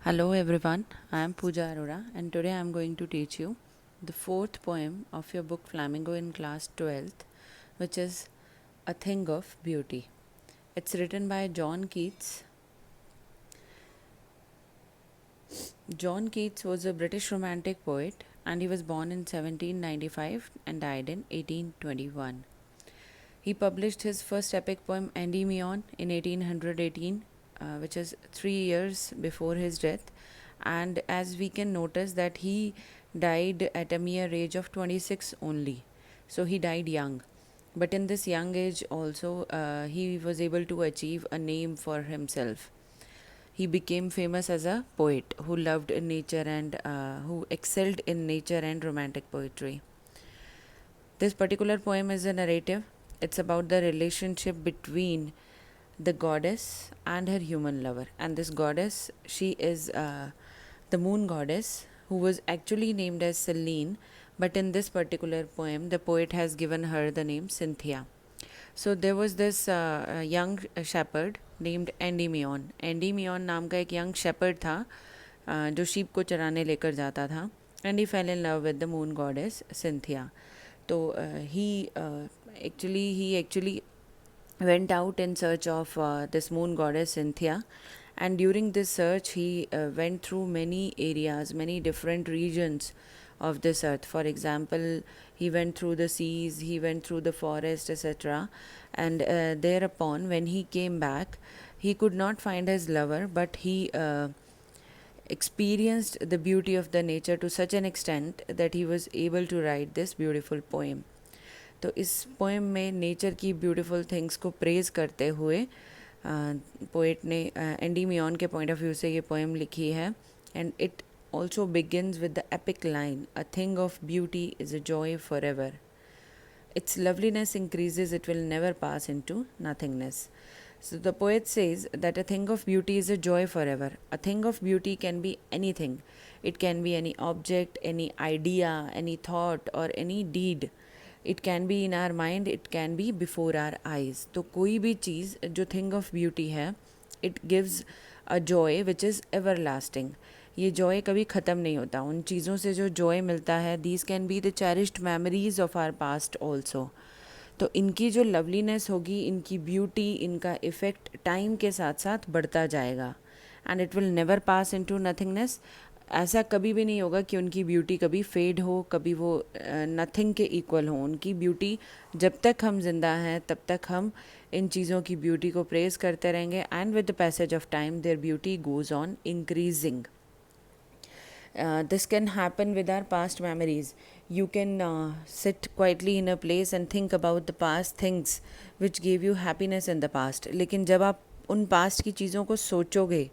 Hello everyone, I am Pooja Arora and today I am going to teach you the fourth poem of your book Flamingo in class 12th, which is A Thing of Beauty. It's written by John Keats. John Keats was a British romantic poet and he was born in 1795 and died in 1821. He published his first epic poem Endymion in 1818, which is 3 years before his death. And as we can notice that he died at a mere age of 26 only. So he died young. But in this young age also, he was able to achieve a name for himself. He became famous as a poet who loved nature and who excelled in nature and romantic poetry. This particular poem is a narrative. It's about the relationship between the goddess and her human lover. And this goddess, she is the moon goddess who was actually named as Selene, but in this particular poem, the poet has given her the name Cynthia. So there was this young shepherd named Endymion. Endymion नाम का एक young shepherd था जो sheep को चराने लेकर जाता था. And he fell in love with the moon goddess Cynthia. तो he actually went out in search of this moon goddess Cynthia, and during this search he went through many areas, many different regions of this earth. For example, he went through the seas, he went through the forest, etc. And thereupon when he came back, he could not find his lover, but he experienced the beauty of the nature to such an extent that he was able to write this beautiful poem. तो इस poem में nature की beautiful things को praise करते हुए poet ने Endymion के point of view से ये पोएम लिखी है. And it also begins with the epic line, a thing of beauty is a joy for ever. Its loveliness increases, it will never pass into nothingness. So the poet says that a thing of beauty is a joy forever. A thing of beauty can be anything. It can be any object, any idea, any thought or any deed. It can be in our mind, it can be before our eyes. तो कोई भी चीज़ जो thing of beauty है, it gives a joy which is ever lasting. ये Joy कभी ख़त्म नहीं होता. उन चीज़ों से जो जॉय मिलता है, these can be the cherished memories of our past also. तो इनकी जो लवलीनेस होगी, इनकी ब्यूटी, इनका इफ़ेक्ट टाइम के साथ साथ बढ़ता जाएगा. And it will never pass into nothingness. ऐसा कभी भी नहीं होगा कि उनकी ब्यूटी कभी फेड हो, कभी वो नथिंग के इक्वल हो. उनकी ब्यूटी जब तक हम जिंदा हैं तब तक हम इन चीज़ों की ब्यूटी को प्रेज करते रहेंगे. And with the passage of time there beauty goes on increasing. This can happen with our past memories. You can sit quietly in a place and think about the past things which gave you happiness in the past. लेकिन जब आप उन past की चीज़ों को सोचोगे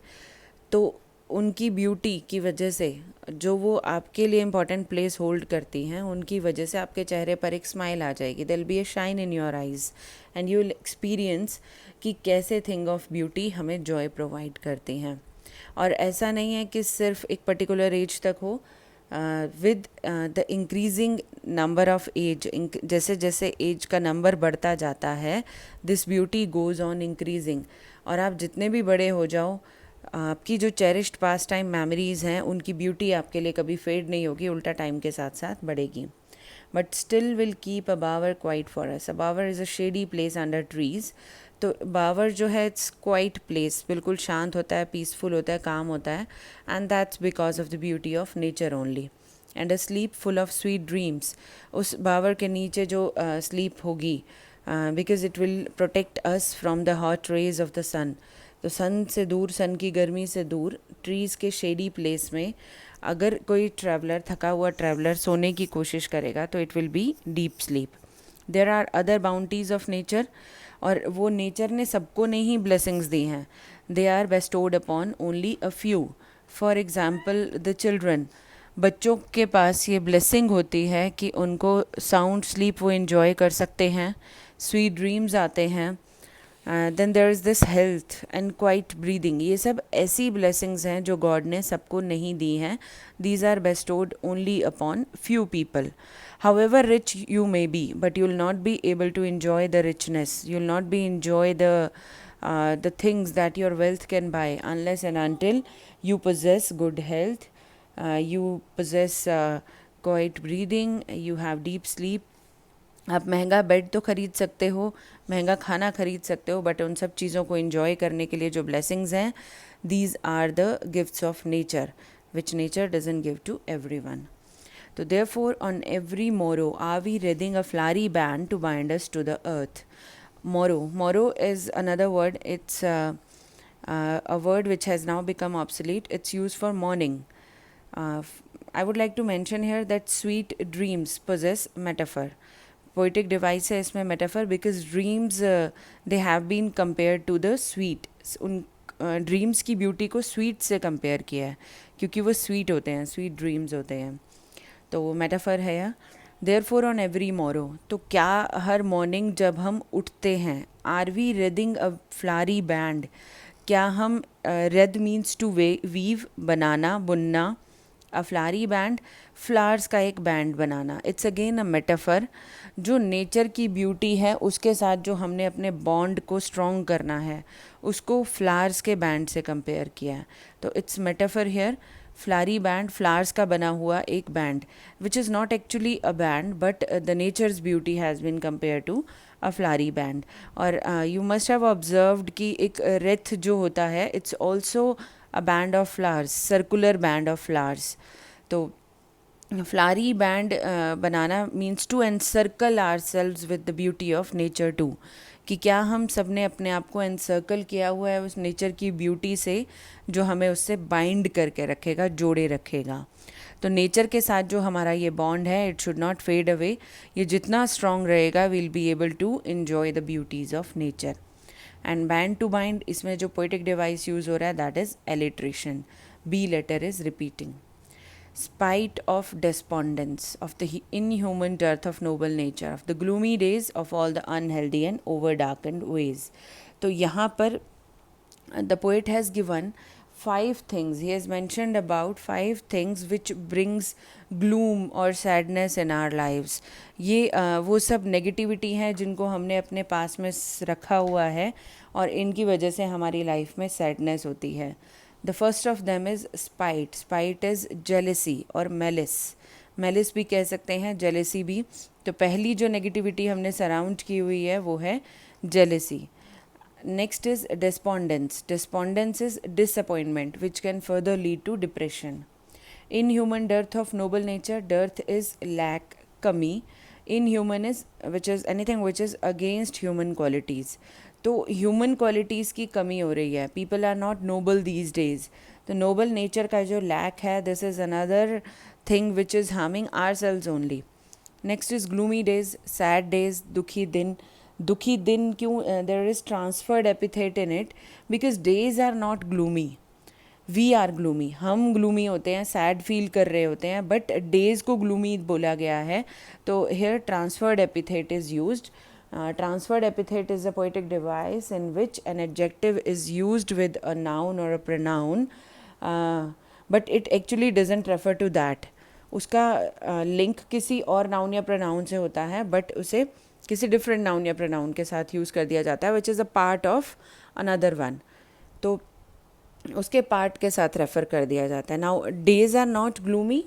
तो उनकी ब्यूटी की वजह से, जो वो आपके लिए इम्पॉर्टेंट प्लेस होल्ड करती हैं, उनकी वजह से आपके चेहरे पर एक स्माइल आ जाएगी. There will be a shine in your eyes and you will experience कि कैसे थिंग ऑफ ब्यूटी हमें जॉय प्रोवाइड करती हैं. और ऐसा नहीं है कि सिर्फ एक पर्टिकुलर एज तक हो. With the increasing number of age, जैसे जैसे एज का नंबर बढ़ता जाता है, this beauty goes on increasing. और आप जितने भी बड़े हो जाओ, आपकी जो चेरिश्ड पास्ट टाइम मेमोरीज़ हैं, उनकी ब्यूटी आपके लिए कभी फेड नहीं होगी, उल्टा टाइम के साथ साथ बढ़ेगी. But still will keep a bower quiet for us. A bower is a shady place under trees. तो बावर जो है, इट्स क्वाइट प्लेस, बिल्कुल शांत होता है, पीसफुल होता है, काम होता है. And that's because of the beauty of nature only. And a sleep full of sweet dreams. उस बावर के नीचे जो स्लीप होगी, because it will protect us from the hot rays of the sun. तो सन से दूर, सन की गर्मी से दूर, ट्रीज़ के शेडी प्लेस में अगर कोई ट्रैवलर, थका हुआ ट्रैवलर सोने की कोशिश करेगा तो it will be deep sleep. There are other bounties of nature. और वो नेचर ने सबको नहीं ब्लेसिंग्स दी हैं. They are bestowed upon only a few. For example the children. बच्चों के पास ये ब्लेसिंग होती है कि उनको साउंड स्लीप वो इन्जॉय कर सकते हैं, स्वीट ड्रीम्स आते हैं. Then there is this health and quiet breathing. ये सब ऐसी ब्लेसिंग्स हैं जो गॉड ने सबको नहीं दी हैं. These are bestowed only upon few people. However rich you may be, but you will not be able to enjoy the richness. You will not be enjoy the the things that your wealth can buy, unless and until you possess good health, you possess quiet breathing, you have deep sleep. आप महंगा bed तो ख़रीद सकते हो, महंगा खाना ख़रीद सकते हो, बट उन सब चीज़ों को इन्जॉय करने के लिए जो ब्लेसिंग्स हैं, these are the gifts of nature which nature doesn't give to everyone. So therefore, on every morrow, are we reading a flowery band to bind us to the earth? Morrow is another word. It's a word which has now become obsolete. It's used for morning. I would like to mention here that sweet dreams possess metaphor. Poetic device है इसमें metaphor because dreams they have been compared to the sweet. उन dreams की beauty को sweet से compare किया है क्योंकि वो स्वीट होते हैं, स्वीट ड्रीम्स होते हैं. तो वो मेटाफर है या देयरफॉर ऑन एवरी मोरो. तो क्या हर मॉर्निंग जब हम उठते हैं, are we wreathing a flowery band, क्या हम रेड मीन्स टू वीव, बनाना, बुनना, अ फ्लारी बैंड, फ्लावर्स का एक बैंड बनाना. It's again a metaphor. जो नेचर की ब्यूटी है उसके साथ जो हमने अपने बॉन्ड को स्ट्रॉन्ग करना है उसको फ्लावर्स के बैंड से कंपेयर किया है. तो it's metaphor here. Flowery band, flowers का बना हुआ एक band, which is not actually a band but the nature's beauty has been compare to a flowery band. और यू मस्ट हैव ऑब्जर्व्ड कि एक रेथ जो होता है it's also a band of flowers, circular band of flowers. तो flowery band बनाना means to encircle ourselves with the beauty of nature too. कि क्या हम सब ने अपने आप को एनसर्कल किया हुआ है उस नेचर की ब्यूटी से जो हमें उससे बाइंड करके रखेगा, जोड़े रखेगा. तो नेचर के साथ जो हमारा ये बॉन्ड है it should not fade away. ये जितना स्ट्रॉन्ग रहेगा will be able to enjoy the beauties of nature. And band to bind, इसमें जो पोइटिक डिवाइस यूज़ हो रहा है that is alliteration. B letter is repeating. Spite of despondence, of the inhuman dearth of noble nature, of the gloomy days, of all the unhealthy and over-darkened ways. तो यहाँ पर the poet has given 5 things. He has mentioned about 5 things which brings gloom or sadness in our lives. ये वो सब negativity हैं जिनको हमने अपने पास में रखा हुआ है और इनकी वजह से हमारी लाइफ में सैडनेस होती है. The first of them is spite. Spite is jealousy और malice. Malice भी कह सकते हैं, jealousy भी. तो पहली जो negativity हमने surround की हुई है वो है jealousy. Next is despondence. Despondence is disappointment which can further lead to depression. Inhuman dearth of noble nature. Dearth is lack, कमी. Inhuman is which is anything which is against human qualities. तो human qualities की कमी हो रही है. People are not noble these days. तो noble nature का जो लैक है this is another thing which is harming our selves only. Next is gloomy days, sad days, दुखी दिन. दुखी दिन क्यों? There is transferred epithet in it because days are not gloomy, we are gloomy. हम gloomy होते हैं, sad feel कर रहे होते हैं, बट डेज़ को ग्लूमी बोला गया है. तो here transferred epithet is used. Transferred epithet is a poetic device in which an adjective is used with a noun or a pronoun, but it actually doesn't refer to that. उसका link किसी और noun या pronoun से होता है but उसे किसी different noun या प्रोनाउन के साथ यूज़ कर दिया जाता है which is a part of another one. तो उसके पार्ट के साथ रेफ़र कर दिया जाता है. Now days are not gloomy,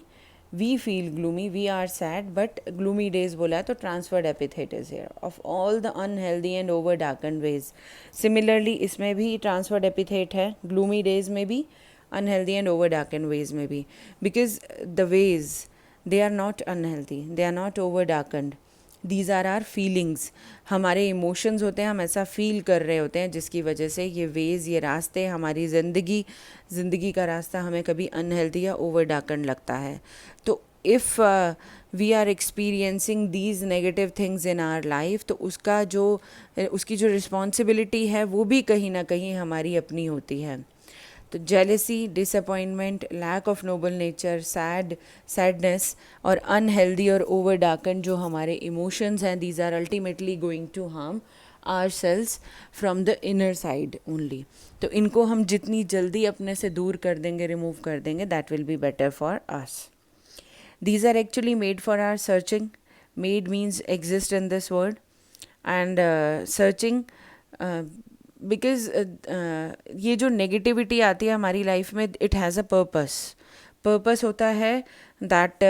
we feel gloomy, we are sad, but gloomy days बोला है तो transferred epithet is here. Of all the unhealthy and over darkened ways. Similarly इसमें भी transferred epithet है, gloomy days में भी, unhealthy and over darkened ways में भी. Because the ways, they are not unhealthy, they are not over darkened. These are our feelings. हमारे emotions होते हैं, हम ऐसा फील कर रहे होते हैं जिसकी वजह से ये वेज़, ये रास्ते, हमारी ज़िंदगी का रास्ता हमें कभी अनहेल्दी या ओवर डार्कन लगता है. तो if we are experiencing these negative things in our life तो उसकी जो रिस्पॉन्सिबिलिटी है वो भी कहीं ना कहीं हमारी अपनी होती है. तो jealousy, disappointment, lack of noble nature, sadness और अनहेल्दी और ओवर डार्कन जो हमारे इमोशंस हैं, these are ultimately going to harm our selves from the inner side only. तो इनको हम जितनी जल्दी अपने से दूर कर देंगे, रिमूव कर देंगे, that will be better for us. These are actually made for our searching. Made means exist in this world. And searching because ये जो नेगेटिविटी आती है हमारी लाइफ में, इट हैज़ अ पर्पस होता है that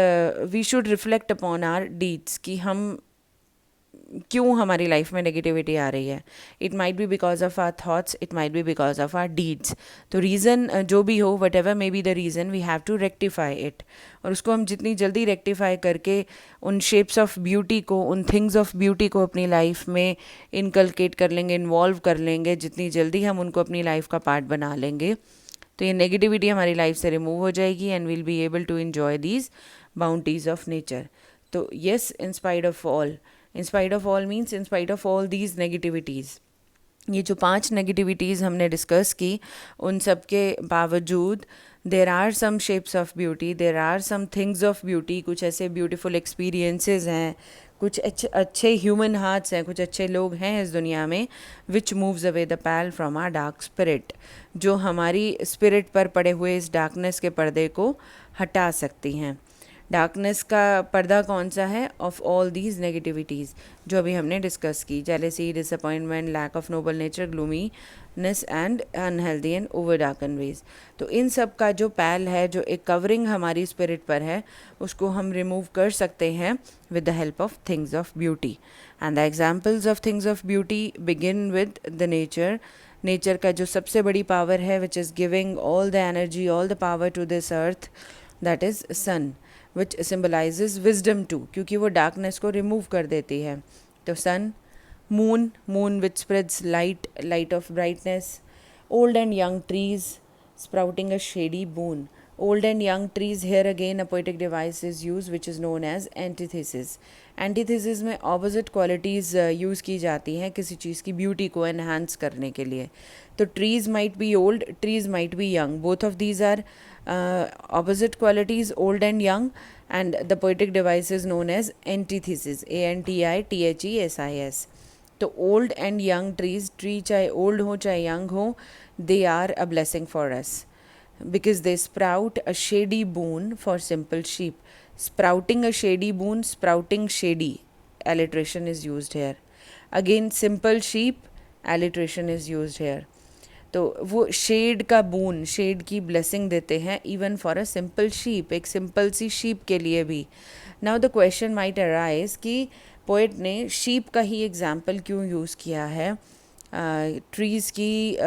we should reflect upon our deeds, कि हम क्यों हमारी लाइफ में नेगेटिविटी आ रही है. It might be because of our thoughts, it might be because of our deeds. तो रीज़न जो भी हो, whatever may be the reason, we have to rectify it. और उसको हम जितनी जल्दी रेक्टिफाई करके उन शेप्स ऑफ ब्यूटी को, उन थिंग्स ऑफ ब्यूटी को अपनी लाइफ में इनकलकेट कर लेंगे, इन्वॉल्व कर लेंगे, जितनी जल्दी हम उनको अपनी लाइफ का पार्ट बना लेंगे, तो ये नेगेटिविटी हमारी लाइफ से रिमूव हो जाएगी and we'll be able to enjoy these bounties of nature. तो yes, in spite of all means in spite of all these negativities, ये जो 5 नेगेटिविटीज़ हमने डिस्कस की, उन सब के बावजूद there are some shapes of beauty, there are some things of beauty. कुछ ऐसे ब्यूटीफुल एक्सपीरियंसेस हैं, कुछ अच्छे ह्यूमन हार्ट्स हैं, कुछ अच्छे लोग हैं इस दुनिया में, which moves away the pall from our dark spirit, जो हमारी स्पिरिट पर पड़े हुए इस डार्कनेस के पर्दे को हटा सकती हैं. डार्कनेस का पर्दा कौन सा है? ऑफ ऑल दीज नेगेटिविटीज़ जो अभी हमने डिस्कस की, jealousy, disappointment, lack of noble nature, gloominess and unhealthy and over darken ways. तो इन सब का जो पैल है, जो एक कवरिंग हमारी स्पिरिट पर है, उसको हम रिमूव कर सकते हैं with the help of things of beauty. And the examples of things of beauty begin with the nature. Nature का जो सबसे बड़ी पावर है, which is giving all the energy, all the power to this earth, that is sun, which symbolizes wisdom too, क्योंकि वो darkness को remove कर देती है. तो sun, moon which spreads light of brightness, old and young trees sprouting a shady boon. Old and young trees, here again a poetic device is used which is known as antithesis. Antithesis में opposite qualities use की जाती हैं किसी चीज़ की beauty को enhance करने के लिए. तो trees might be old, trees might be young, both of these are opposite qualities, old and young, and the poetic device is known as antithesis, ANTITHESIS. तो old and young trees, tree चाहे old हो चाहे young हो, they are a blessing for us because they sprout a shady boon for simple sheep. Sprouting a shady boon, sprouting shady, alliteration is used here. Again simple sheep, alliteration is used here. तो वो shade का बून, shade की blessing देते हैं even for a simple sheep, एक simple सी sheep के लिए भी. Now the question might arise कि पोएट ने शीप का ही एग्जाम्पल क्यों यूज़ किया है ट्रीज़ की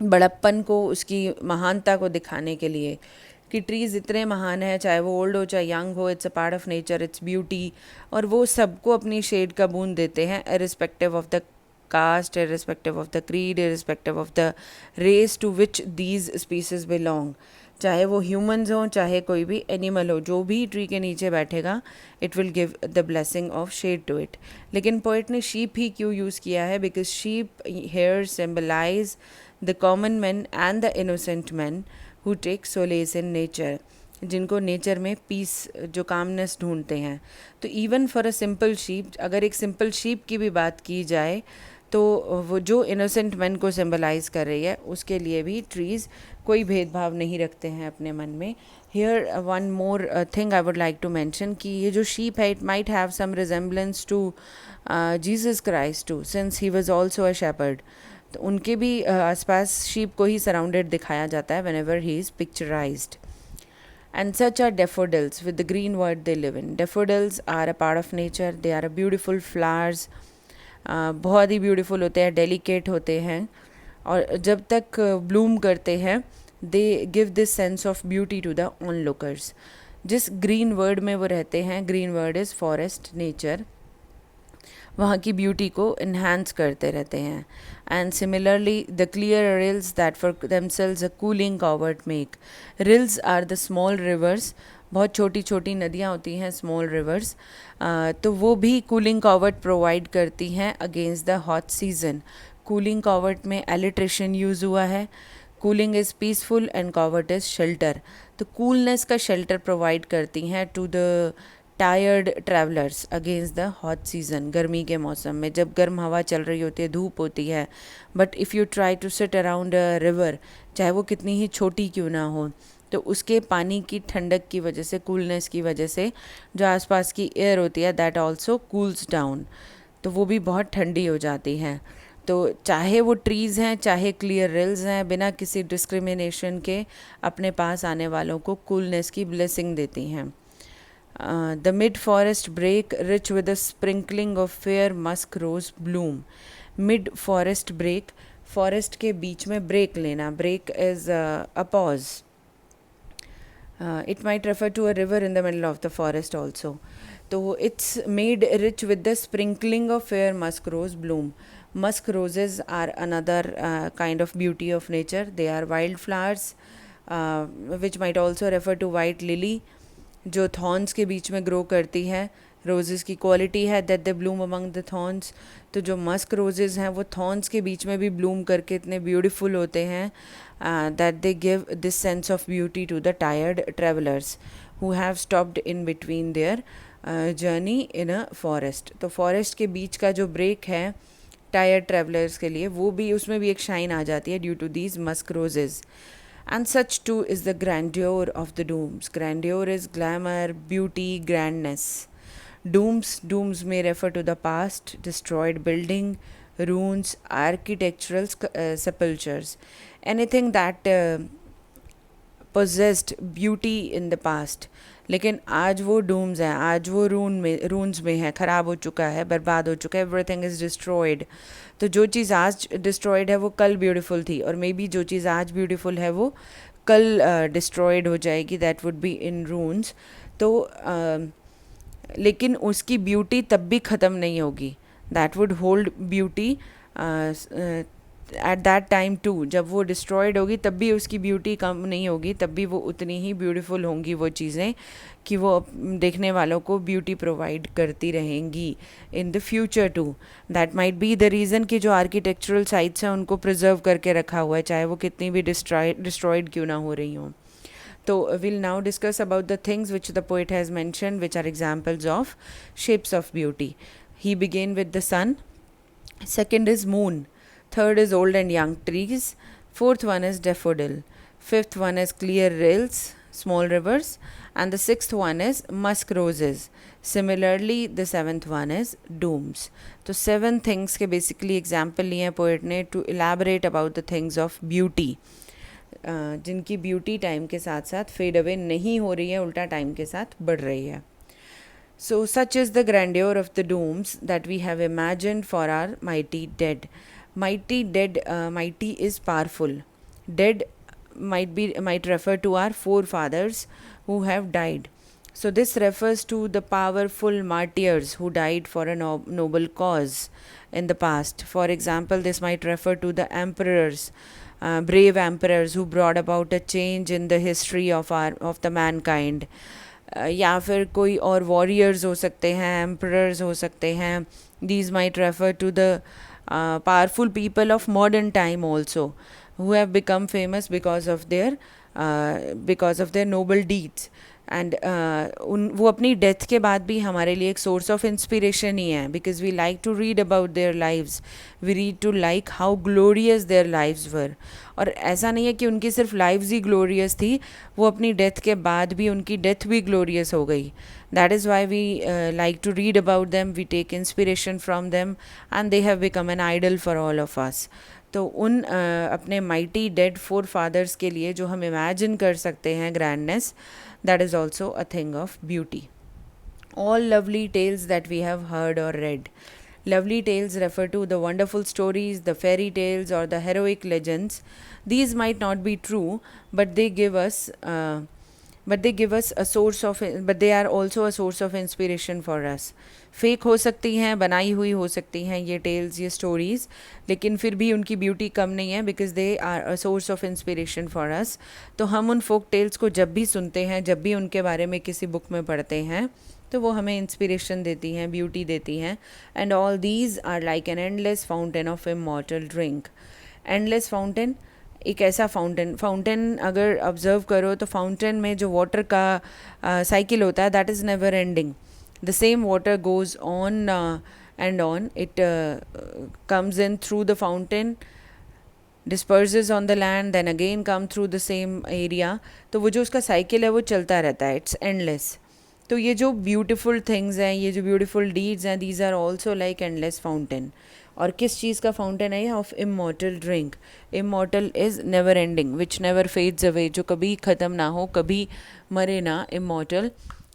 बड़प्पन को, उसकी महानता को दिखाने के लिए, कि ट्रीज़ इतने महान है, चाहे वो ओल्ड हो चाहे यंग हो, it's a part of nature, its beauty, और वो सबको अपनी शेड का बून देते हैं irrespective of the caste, irrespective of the creed, irrespective of the race to which these species belong. चाहे वो ह्यूमन्स हों चाहे कोई भी एनिमल हो, जो भी ट्री के नीचे बैठेगा it will give the blessing of shade to it. लेकिन पोइट ने शीप ही क्यों यूज़ किया है? Because sheep here symbolise the common man and the innocent man who take solace in nature, जिनको नेचर में पीस, जो कामनेस ढूंढते हैं. तो even for a simple sheep, अगर एक सिंपल शीप की भी बात की जाए तो वो जो इनोसेंट मैन को सिंबलाइज कर रही है, उसके लिए भी ट्रीज़ कोई भेदभाव नहीं रखते हैं अपने मन में. Here one more thing I would like to mention कि ये जो शीप है, it might have some resemblance to Jesus Christ too, since he was also a shepherd. तो उनके भी आसपास शीप को ही सराउंडेड दिखाया जाता है whenever he is picturised. And such are daffodils with the green world they live in. Daffodils are a part of nature. They are a beautiful flowers. बहुत ही beautiful होते हैं, डेलिकेट होते हैं, और जब तक ब्लूम करते हैं they give this sense of beauty to the onlookers. जिस ग्रीन वर्ड में वो रहते हैं, green world is forest, nature, वहाँ की ब्यूटी को इन्हांस करते रहते हैं. And similarly the clear rills that for themselves a cooling covert make. Rills are the small rivers, बहुत छोटी छोटी नदियाँ होती हैं, स्मॉल रिवर्स, तो वो भी कूलिंग कवर्ट प्रोवाइड करती हैं against the hot season. Cooling covert में एलिट्रेशन यूज़ हुआ है. Cooling is peaceful and covert is shelter. तो कूलनेस का शेल्टर प्रोवाइड करती हैं to the tired travellers against the hot season. गर्मी के मौसम में जब गर्म हवा चल रही होती है, धूप होती है, but if you try to sit around a river, चाहे वो कितनी ही छोटी क्यों ना हो, तो उसके पानी की ठंडक की वजह से, कूलनेस की वजह से, जो आसपास की एयर होती है दैट आल्सो कूल्स डाउन, तो वो भी बहुत ठंडी हो जाती है. तो चाहे वो ट्रीज़ हैं, चाहे क्लियर रिल्स हैं, बिना किसी डिस्क्रिमिनेशन के अपने पास आने वालों को कूलनेस की ब्लेसिंग देती हैं. The mid-forest brake, rich with a sprinkling of fair musk rose bloom. Mid-forest brake, forest के बीच में break लेना. Break is a pause. It might refer to a river in the middle of the forest also. So it's made rich with the sprinkling of fair musk rose bloom. Musk roses are another kind of beauty of nature. They are wildflowers, which might also refer to white lily, जो thorns के बीच में grow करती है. Roses की quality है that they Bloom among the thorns. तो जो Musk roses हैं वो थॉर्न्स के बीच में भी ब्लूम करके इतने ब्यूटीफुल होते हैं that they give this sense of beauty to the tired travellers who have stopped in between their journey in a forest. तो फॉरेस्ट के बीच का जो ब्रेक है टायर्ड ट्रेवलर्स के लिए, वो भी उसमें भी एक शाइन आ जाती है due to these musk roses. And such too is the grandeur of the dooms. Grandeur is glamour, beauty, grandness. Dooms may refer to the past, destroyed building, ruins, architectural sepulchures. Anything that possessed beauty in the past. लेकिन आज वो dooms हैं, आज वो रून्स में है, ख़राब हो चुका है, बर्बाद हो चुका है. Everything is destroyed. तो जो चीज़ आज डिस्ट्रॉयड है वो कल ब्यूटीफुल थी, और मे बी जो चीज़ आज ब्यूटीफुल है वो कल डिस्ट्रॉयड हो जाएगी. That would be in ruins. तो लेकिन उसकी ब्यूटी तब भी ख़त्म नहीं होगी. That would hold beauty at that time too. जब वो डिस्ट्रॉयड होगी तब भी उसकी ब्यूटी कम नहीं होगी, तब भी वो उतनी ही ब्यूटीफुल होंगी वो चीज़ें कि वो देखने वालों को ब्यूटी प्रोवाइड करती रहेंगी in the future too. That might be the reason कि जो आर्किटेक्चरल साइट्स हैं उनको प्रिजर्व करके रखा हुआ है, चाहे वो कितनी भी डिस्ट्रॉयड क्यों ना हो रही हों. तो we'll now discuss about the things which the poet has mentioned, which are examples of shapes of beauty. He began with the sun. Second is moon. Third is old and young trees. Fourth one is daffodil. Fifth one is clear rills, small rivers. And the sixth one is musk roses. Similarly, the seventh one is dooms. तो 7 things के basically example लिए हैं poet ने to elaborate about the things of beauty. जिनकी beauty time के साथ साथ fade away नहीं हो रही है, उल्टा टाइम के साथ बढ़ रही है. So such is the grandeur of the dooms that we have imagined for our mighty dead. Mighty is powerful. Dead might refer to our forefathers who have died. So this refers to the powerful martyrs who died for a noble cause in the past. For example, this might refer to the emperors, brave emperors who brought about a change in the history of the mankind. या फिर कोई और warriors हो सकते हैं, emperors हो सकते हैं. These might refer to the powerful people of modern time also, who have become famous because of their noble deeds. And वो अपनी डेथ के बाद भी हमारे लिए एक सोर्स ऑफ इंस्पिरेशन ही है, because we like to read about their lives, we read to like how glorious their lives were. और ऐसा नहीं है कि उनकी सिर्फ लाइव्स ही ग्लोरियस थी, वो अपनी डेथ के बाद भी उनकी डेथ भी ग्लोरियस हो गई. That is why we like to read about them, we take inspiration from them, and they have become an idol for all of us. तो उन अपने माइटी डेड फोर फादर्स के लिए जो हम इमेजिन कर सकते हैं grandness, that is also a thing of beauty. All lovely tales that we have heard or read. Lovely tales refer to the wonderful stories, the fairy tales or the heroic legends. These might not be true, but they give us but they are also a source of inspiration for us. Fake हो सकती हैं, बनाई हुई हो सकती हैं ये tales, ये स्टोरीज़, लेकिन फिर भी उनकी ब्यूटी कम नहीं है, because they are a source of inspiration for us. तो हम उन फोक टेल्स को जब भी सुनते हैं, जब भी उनके बारे में किसी बुक में पढ़ते हैं, तो वो हमें इंस्पिरेशन देती हैं, ब्यूटी देती हैं. And all these are like an endless fountain of immortal drink. Endless fountain, एक ऐसा फाउंटेन अगर ऑब्जर्व करो तो फाउंटेन में जो वाटर का साइकिल होता है, that is never ending. The same water goes on and on. It comes in through the fountain, disperses on the land, then again come through the same area. तो वो जो उसका cycle है वो चलता रहता है. It's endless. तो ये जो beautiful things हैं, ये जो beautiful deeds हैं, these are also like endless fountain. और किस चीज़ का फाउंटेन है ये? Of immortal drink. Immortal is never ending, which never fades away, जो कभी ख़त्म ना हो, कभी मरे ना. Immortal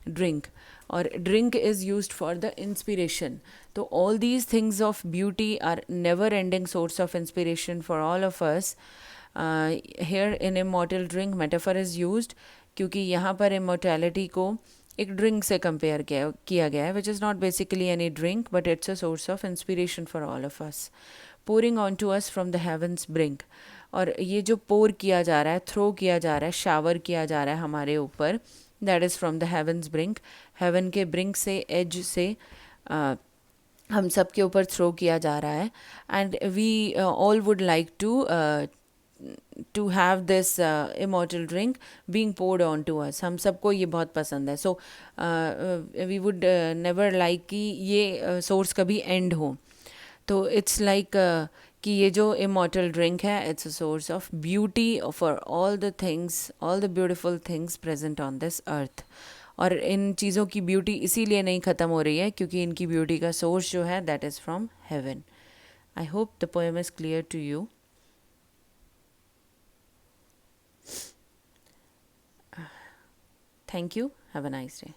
drink. और drink is use for the inspiration. तो all these things of beauty are never ending source of inspiration for all of us. Here in immortal drink metaphor is used, क्योंकि यहाँ पर इमॉर्टैलिटी को एक drink से compare किया गया है, which is not basically any drink but it's a source of inspiration for all of us. Pouring on to us from the heaven's brink. और ये जो पोर किया जा रहा है, थ्रो किया जा रहा है, शावर किया जा रहा है हमारे ऊपर, that is from the heaven's brink. Heaven के ब्रिंक से, एज से हम सब के ऊपर थ्रो किया जा रहा है. And we all would like to have this immortal drink being poured on to us. हम सबको ये बहुत पसंद है. So we would never like कि ये सोर्स कभी एंड हो. तो इट्स लाइक कि ये जो इमॉर्टल ड्रिंक है, it's a source of beauty for all the things, all the beautiful things present on this earth. और इन चीज़ों की ब्यूटी इसीलिए नहीं ख़त्म हो रही है क्योंकि इनकी ब्यूटी का सोर्स जो है that is from heaven. I hope the poem is clear to you. Thank you. Have a nice day.